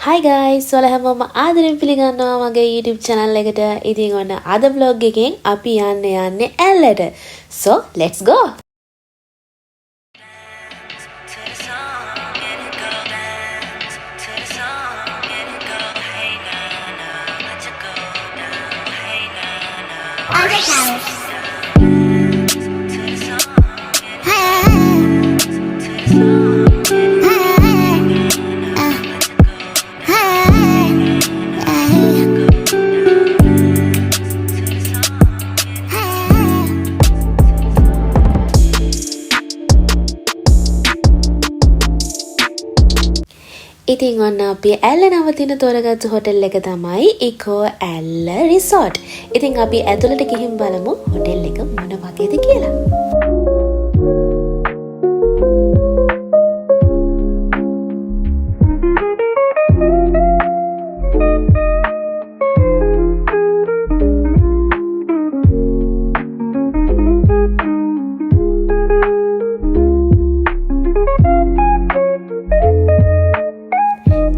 Hi guys, ඔයාලා හැමෝම ආදරෙන් පිළිගන්නවා මගේ YouTube channel එකට. ඉතින් ඔන්න අද vlog එකෙන් අපි යන්නේ ඇල්ලට. So, let's go. ඉතින් ඔන්න අපි ඇල්ල නවතින තෝරගත්තු හොටෙල් එක තමයි ඉකෝ ඇල්ල රිසෝට්. ඉතින් අපි ඇතුළට ගිහින් බලමු හොටෙල් එක මොන වගේද කියලා.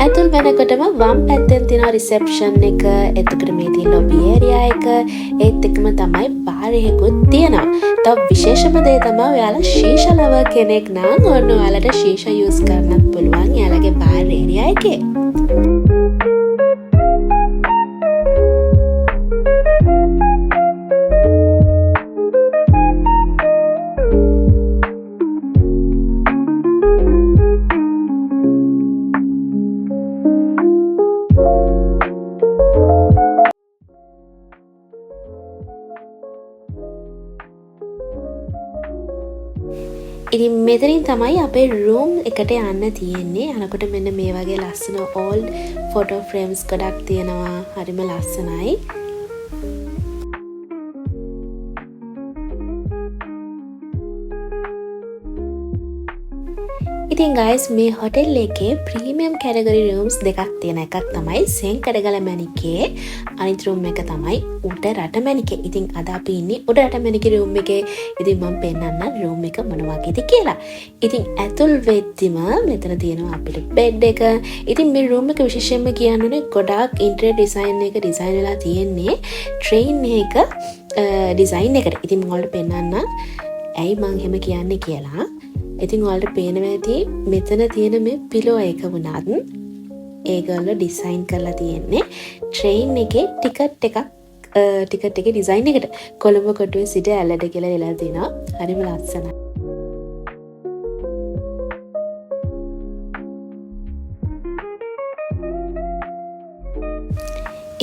ඇතුල් වෙනකොටම වම් පැත්තෙන් තියෙන රිසෙප්ෂන් එක, එතකොට මේ තියෙන ලොබි ඒරියා එක, ඒත් එක්කම තමයි බාර් එකකුත් තියෙනවා. තව විශේෂම දේ තමයි ඔයාලා ශීෂා ලවර් කෙනෙක් නම් ඔන්න ඔයාලට ශීෂා යූස් කරන්නත් පුළුවන් යාළගේ බාර් ඒරියා එකේ. ඉතින් මෙතනින් තමයි අපේ රූම් එකට යන්න තියෙන්නේ. අනකොට මෙන්න මේ වගේ ලස්සන ඕල්ඩ් ෆොටෝ ෆ්‍රේම්ස් ගොඩක් තියෙනවා. හරිම ලස්සනයි. ඉතින් guys මේ හොටෙල් එකේ ප්‍රීමියම් කැටගරි රූම්ස් දෙකක් තියෙන. එකක් තමයි සෙන්කඩගල මැණිකේ, අනිත් රූම් එක තමයි උඩ රට මැණිකේ. ඉතින් අද අපි ඉන්නේ උඩ රට මැණිකේ රූම් එකේ. ඉතින් මම පෙන්නන්නම් රූම් එක මොන වගේද කියලා. ඉතින් ඇතුල් වෙද්දිම මෙතන තියෙනවා අපිට බෙඩ් එක. ඉතින් මේ රූම් එක විශේෂයෙන්ම කියන්නනේ ගොඩාක් ඉන්ටීරියර් ඩිසයින් එක ඩිසයින් වෙලා තියෙන්නේ ට්‍රේන් එක ඩිසයින් එකට. ඉතින් මම ඔයාලට පෙන්නන්නම් ඇයි මම එහෙම කියන්නේ කියලා. ඉතින් ඔයාලට පේනවා ඇති මෙතන තියෙන මේ පිලෝ එක වුණත් ඒගොල්ලෝ ඩිසයින් කරලා තියෙන්නේ ට්‍රේන් එකේ ටිකට් එකේ ඩිසයින් එකට. කොළඹ කොටුවේ සිට ඇල්ලට කියලා එලා තිනවා. හරිම ලස්සනයි.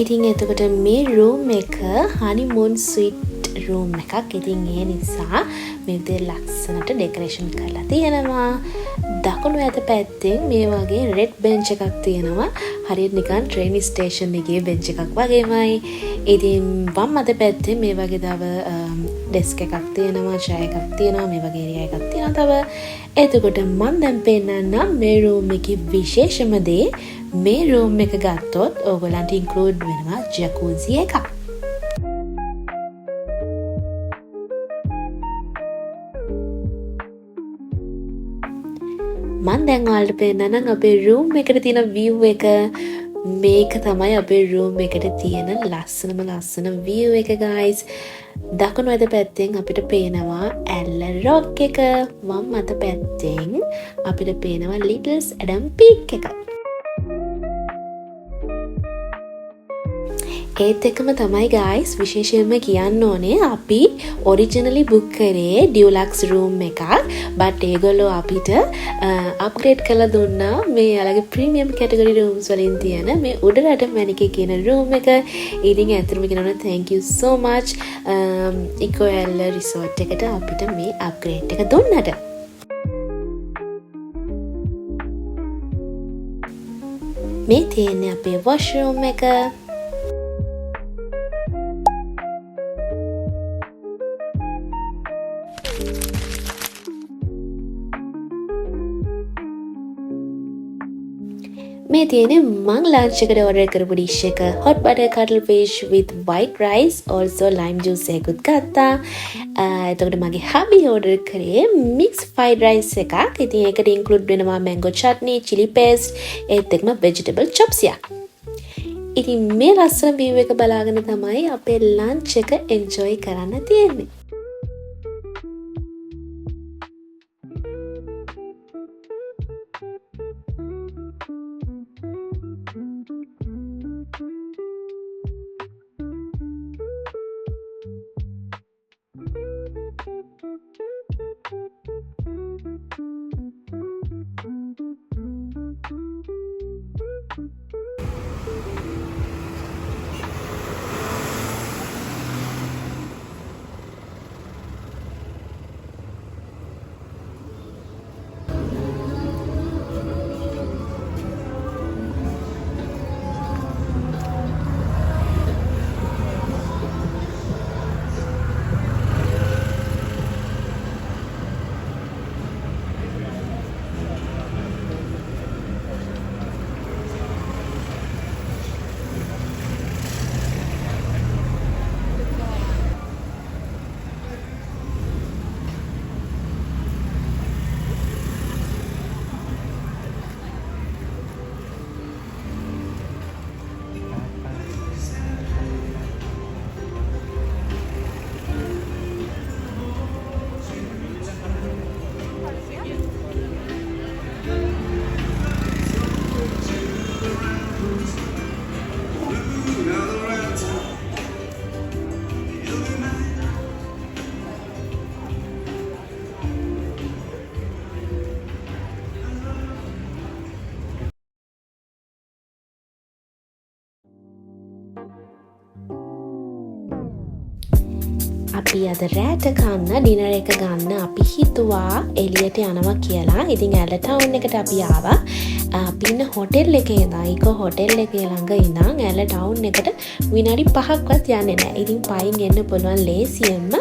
ඉතින් එතකොට මේ රූම් එක හනිමූන් ස්වීට් රූම් එකක්. ඉතින් ඒ නිසා මේ විදිහට ලස්සනට ඩෙකරේෂන් කරලා තියෙනවා. දකුණු අත පැත්තෙන් මේ වගේ රෙඩ් බෙන්ච් එකක් තියෙනවා. හරියට නිකන් ට්‍රේන් ස්ටේෂන් එකේ බෙන්ච් එකක් වගේමයි. ඉතින් වම් අත පැත්තේ මේ වගේ තව ඩෙස්ක් එකක් තියෙනවා, චෙයාර් එකක් තියෙනවා, මේ වගේ ඒරියා එකක් තියෙනවා තව. එතකොට මම දැන් පෙන්නන්නම් මේ රූම් එකේ විශේෂම දේ. මේ රූම් එක ගත්තොත් ඕගොල්ලන්ට ඉන්ක්ලූඩ් වෙනවා ජකූසි එකක්. මම දැන් ඔයාලට පෙන්නන්නම් අපේ රූම් එකට තියෙන view එක. මේක තමයි අපේ රූම් එකට තියෙන ලස්සන view එක guys. දකුණු අත පැත්තෙන් අපිට පේනවා ඇල්ල රොක් එක. වම් අත පැත්තෙන් අපිට පේනවා ලිටල්ස් ඇඩම් පීක් එක. ඒත් එක්කම තමයි guys විශේෂයෙන්ම කියන්න ඕනේ අපි ඔරිජිනලි බුක් කරේ ඩියුලක්ස් රූම් එකක්. බට් ඒගොල්ලෝ අපිට අප්ග්‍රේඩ් කරලා දුන්නා මේ යාළගේ ප්‍රීමියම් කැටගරි රූම්ස් වලින් තියෙන මේ උඩ රට මැණිකේ කියන රූම් එක. ඉතින් ඇත්තටම කියනවා thank you so much eco Ella resort එකට අපිට මේ අප්ග්‍රේඩ් එක දුන්නට. මේ තියෙන්නේ අපේ වොෂ්රූම් එක. මේ තියෙන්නේ මං ලන්ච් එකට ඕඩර් කරපු ඩිෂ් එක hot butter cuttlefish with white rice also lime juice එකකුත් ගත්තා. එතකොට මගේ හබි ඕඩර් කරේ mixed fried rice එකක්. ඉතින් ඒකට include වෙනවා mango chutney, chili paste, ඒත් එක්කම vegetable chops එකක්. ඉතින් මේ ලස්සන view එක බලාගෙන තමයි අපේ ලන්ච් එක enjoy කරන්න තියෙන්නේ. අපි අද රෑට කන්න ඩිනර් එක ගන්න අපි හිතුවා එළියට යනවා කියලා. ඉතින් ඇල්ල ටවුන් එකට අපි ආවා. අපි ඉන්න හොටෙල් එකේ ඉඳන් ඉකෝ හොටෙල් එකේ ළඟ ඉඳන් ඇල්ල ටවුන් එකට විනාඩි 5ක්වත් යන්නේ නැහැ. ඉතින් පයින් එන්න පුළුවන් ලේසියෙන්ම.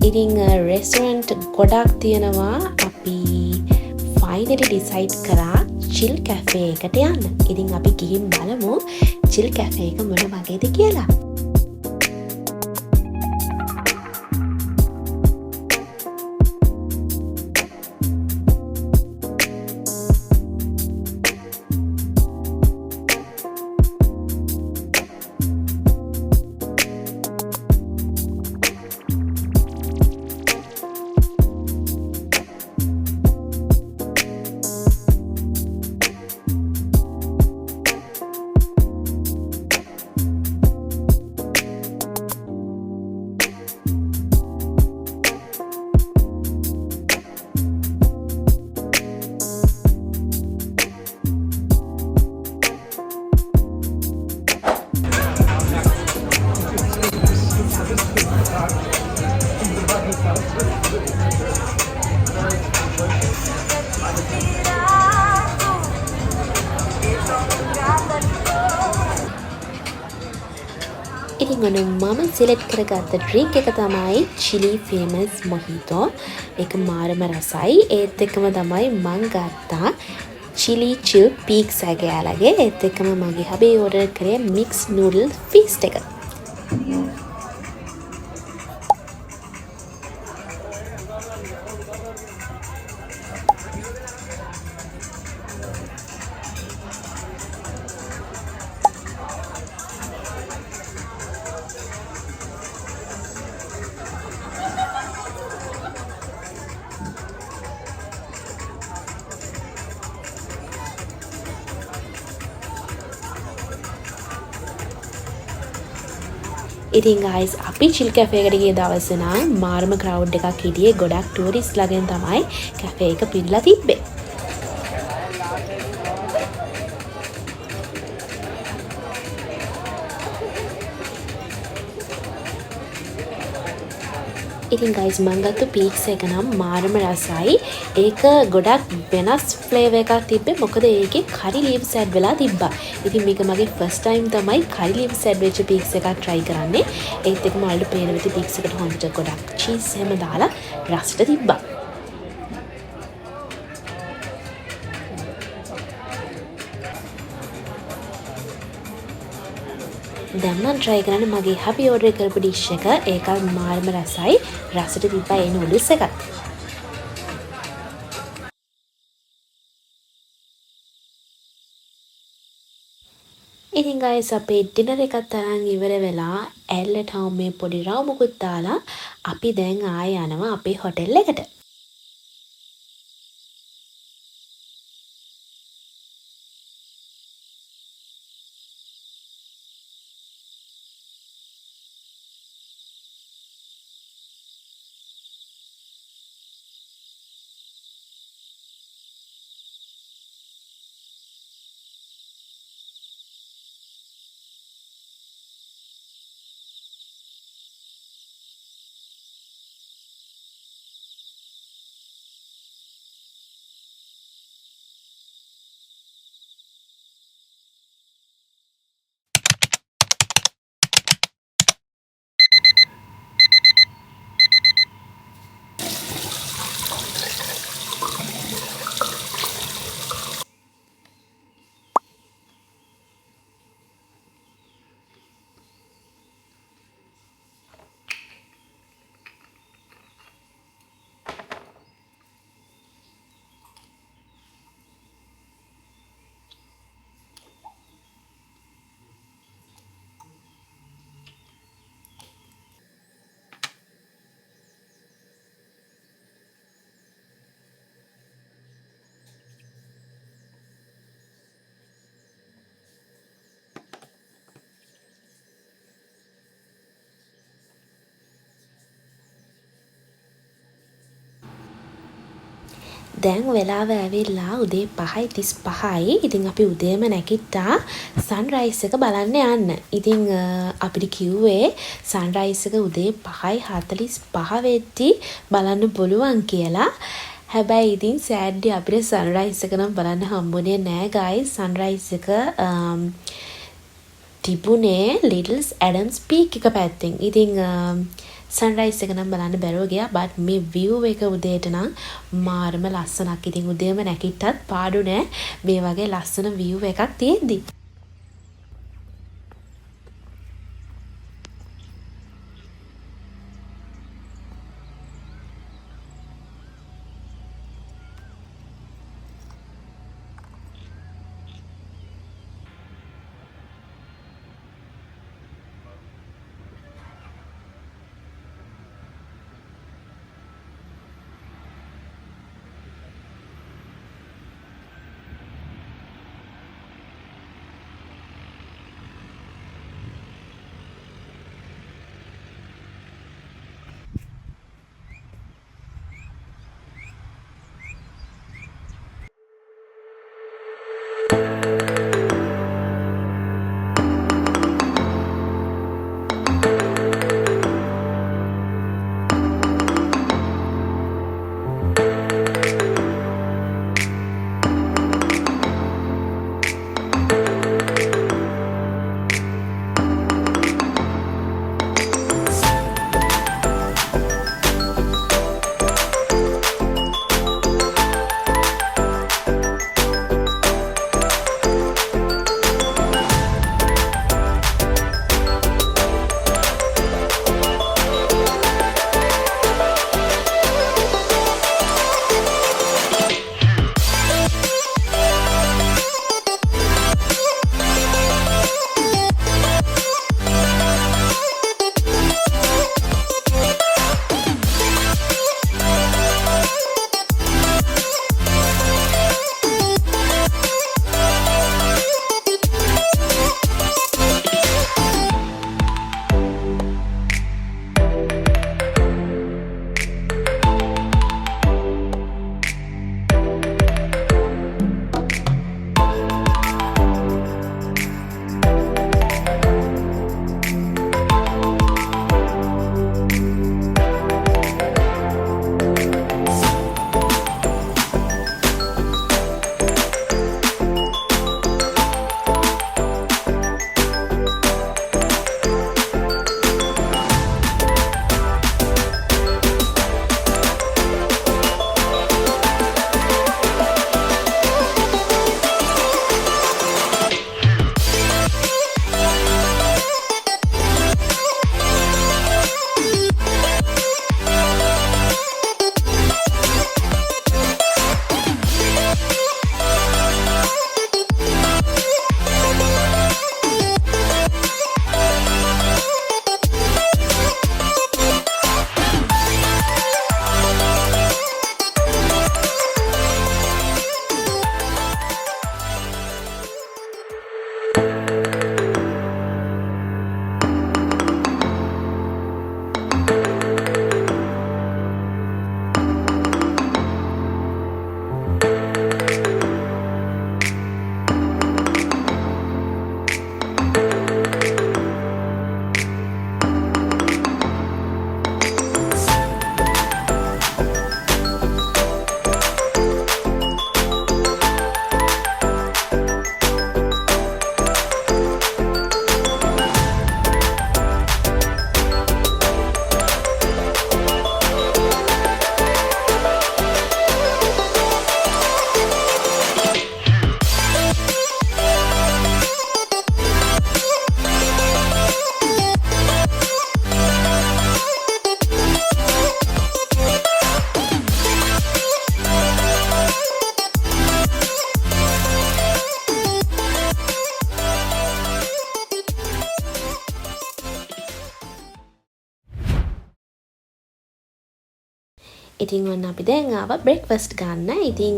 ඉතින් රෙස්ටොරන්ට් ගොඩක් තියෙනවා. අපි ෆයිනලි ඩිසයිඩ් කරා චිල් කැෆේ එකට යන්න. ඉතින් අපි ගිහින් බලමු චිල් කැෆේ එක මොන වගේද කියලා. ඉතින් ඔන්න මම සිලෙක්ට් කරගත්ත ඩ්‍රින්ක් එක තමයි chili famous mojito. ඒක මාරම රසයි. ඒත් එක්කම තමයි මං ගත්තා chili chill peak සැගයාලගේ. ඒත් එක්කම මගේ හබේ ඕඩර් කරේ mixed noodle feast එක. ඉතින් guys අපි chill cafe එකට ගිය දවසේ නම් මාරම crowd එකක් හිටියේ. ගොඩක් tourist ලාගෙන් තමයි cafe එක පිරලා තිබ්බේ. ඉතින් guys මම ගත්ත peaks එක නම් මාරම රසයි. ඒක ගොඩක් වෙනස් flavour එකක් තිබ්බේ. මොකද ඒකේ curry leaves add වෙලා තිබ්බා. ඉතින් මේක මගේ first time තමයි curry leaves add වෙච්ච peaks එකක් try කරන්නේ. ඒත් එක්කම අල්ලු පේන විදිහ peaks එකට හොඳට ගොඩක් cheese එහෙම දාලා රසට තිබ්බා. දැන් මම try කරන්නේ මගේ හබි order කරපු dish එක. ඒකත් මාරම රසයි. රසට තිබ්බා ඒ noodles එකත්. ඉතින් guys අපේ dinner එකත් අරන් ඉවර වෙලා ඇල්ලට මේ පොඩි රවුමකුත් දාලා අපි දැන් ආයෙ යනවා අපේ හොටෙල් එකට. දැන් වෙලාව ඇවිල්ලා උදේ 5:35යි. ඉතින් අපි උදේම නැගිට්ටා සන්රයිස් එක බලන්න යන්න. ඉතින් අපිට කිව්වේ සන්රයිස් එක උදේ 5:45 වෙද්දි බලන්න පුළුවන් කියලා. හැබැයි ඉතින් සෑඩ්ලි අපිට සන්රයිස් එක නම් බලන්න හම්බුනේ නෑ guys. සන්රයිස් එක තිබුණේ ලිටල්ස් ඇඩම්ස් පීක් එක පැත්තෙන්. ඉතින් සන්රයිස් එක නම් බලන්න බැරුව ගියා. බට් මේ view එක උදේට නම් මාරම ලස්සනක්. ඉතින් උදේම නැගිට්ටත් පාඩු නෑ මේ වගේ ලස්සන view එකක් තියෙද්දි. ඉතින් ඔන්න අපි දැන් ආවා බ්‍රෙක්ෆාස්ට් ගන්න. ඉතින්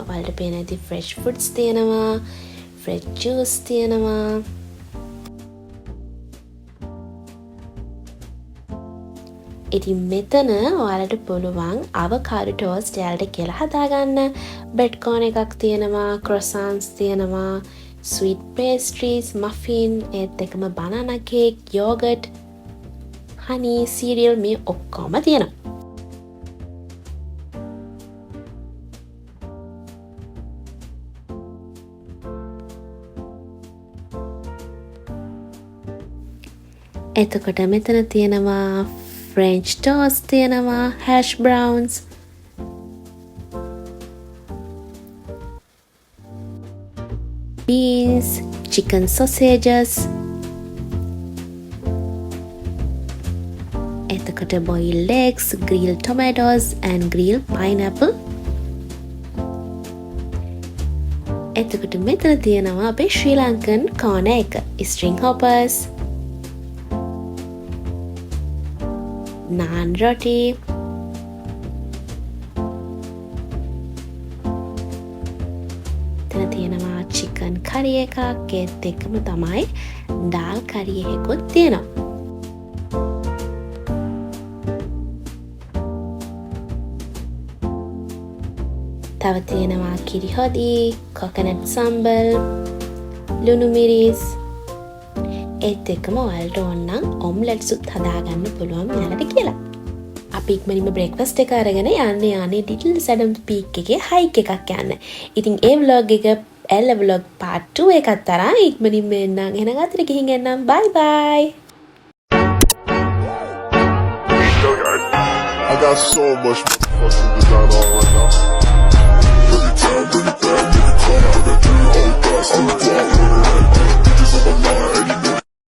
වලට පේන ඇති ෆ්‍රෙෂ් ෆුඩ්ස් තියෙනවා, ෆ්‍රෙෂ් ජූස් තියෙනවා. ඉතින් මෙතන ඔයාලට පුළුවන් අවකාඩෝ ටෝස්ට් යාලට කියලා හදාගන්න. බ්‍රෙඩ් කෝන් එකක් තියෙනවා, ක්‍රොසන්ස් තියෙනවා, ස්වීට් පේස්ට්‍රීස්, මෆින්, ඒත් එකම බනානා කේක්, යෝගට්, හනි, සීරියල් මේ ඔක්කොම තියෙනවා. එතකොට මෙතන තියෙනවා French toast තියෙනවා, hash browns, beans, chicken sausages, එතකොට boiled eggs, grilled tomatoes and grilled pineapple. එතකොට මෙතන තියෙනවා අපේ ශ්‍රී ලංකන් corner එක, string hoppers, naan roti, එතන තියෙනවා chicken curry එකක්, ඒත් එක්කම තමයි dal curry එකකුත් තියෙනවා. තව තියෙනවා කිරි හොදි, coconut sambal, ලුණු මිරිස්, ඒත් එක්කම ඔයාලට ඕනනම් ඔම්ලට් සුත් හදාගන්න පුළුවන් මෙයාලට කියලා. අපි ඉක්මනින්ම බ්‍රේක්ෆාස්ට් එක අරගෙන යන්නේ ලිටල් සැඩම් පීක් එකේ හයික් එකක් යන්න. ඉතින් ඒ vlog එක එල්ල vlog part 2 එකත් තරම් ඉක්මනින්ම එන්නම්. එහෙනම් අතට ගිහින් එන්නම්. bye bye. I got so much fucking design on right now. Every time, every time, every time, I got 3 whole thoughts in the